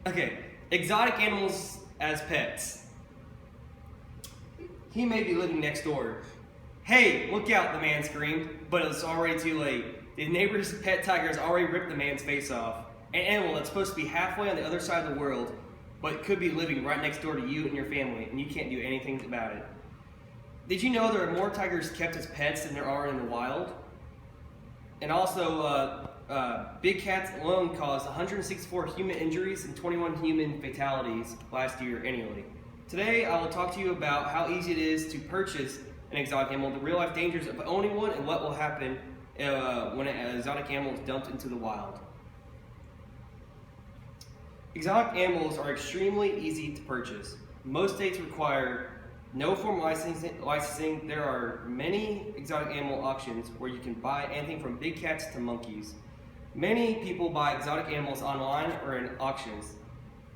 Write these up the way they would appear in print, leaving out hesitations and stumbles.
Okay, exotic animals as pets. He may be living next door. Hey, look out, the man screamed, but it was already too late. The neighbor's pet tiger has already ripped the man's face off. An animal that's supposed to be halfway on the other side of the world, but could be living right next door to you and your family, and you can't do anything about it. Did you know there are more tigers kept as pets than there are in the wild? And also, big cats alone caused 164 human injuries and 21 human fatalities last year annually. Today, I will talk to you about how easy it is to purchase an exotic animal, the real-life dangers of owning one, and what will happen when an exotic animal is dumped into the wild. Exotic animals are extremely easy to purchase. Most states require no formal licensing. There are many exotic animal auctions where you can buy anything from big cats to monkeys. Many people buy exotic animals online or in auctions,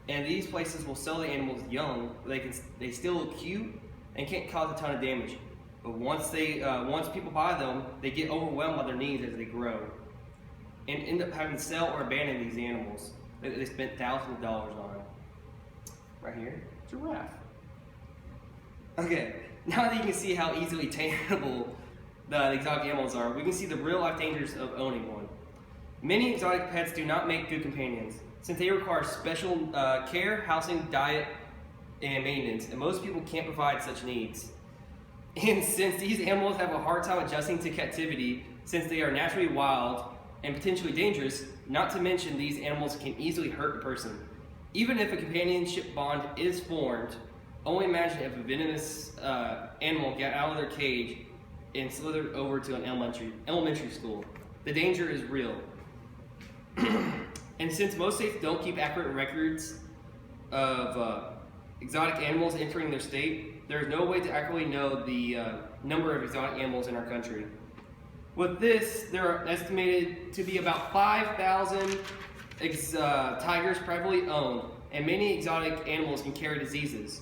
and these places will sell the animals young. They still look cute and can't cause a ton of damage. But once people buy them, they get overwhelmed by their needs as they grow, and end up having to sell or abandon these animals that they spent thousands of dollars on. Right here, giraffe. Okay, now that you can see how easily tameable the exotic animals are, we can see the real-life dangers of owning one. Many exotic pets do not make good companions, since they require special care, housing, diet, and maintenance, and most people can't provide such needs. And since these animals have a hard time adjusting to captivity, since they are naturally wild and potentially dangerous, not to mention these animals can easily hurt a person. Even if a companionship bond is formed, only imagine if a venomous animal got out of their cage and slithered over to an elementary school. The danger is real. And since most states don't keep accurate records of exotic animals entering their state, there is no way to accurately know the number of exotic animals in our country. With this, there are estimated to be about 5,000 tigers privately owned, and many exotic animals can carry diseases.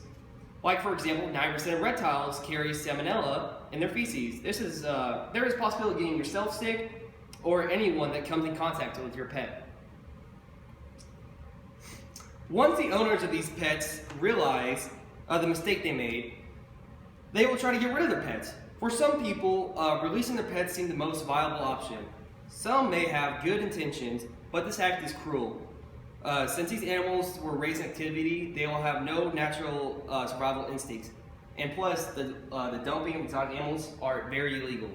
Like, for example, 9% of reptiles carry salmonella in their feces. There is a possibility of getting yourself sick or anyone that comes in contact with your pet. Once the owners of these pets realize the mistake they made, they will try to get rid of their pets. For some people, releasing their pets seems the most viable option. Some may have good intentions, but this act is cruel. Since these animals were raised in activity, they will have no natural survival instincts. And plus, the dumping of exotic animals are very illegal.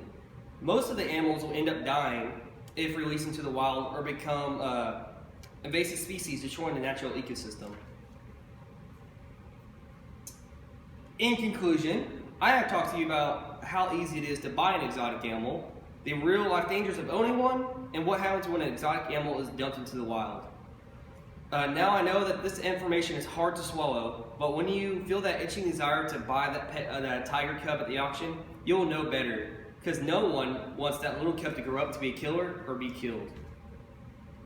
Most of the animals will end up dying if released into the wild or become invasive species, destroying the natural ecosystem. In conclusion, I have talked to you about how easy it is to buy an exotic animal, the real-life dangers of owning one, and what happens when an exotic animal is dumped into the wild. Now I know that this information is hard to swallow, but when you feel that itching desire to buy that tiger cub at the auction, you'll know better, because no one wants that little cub to grow up to be a killer or be killed.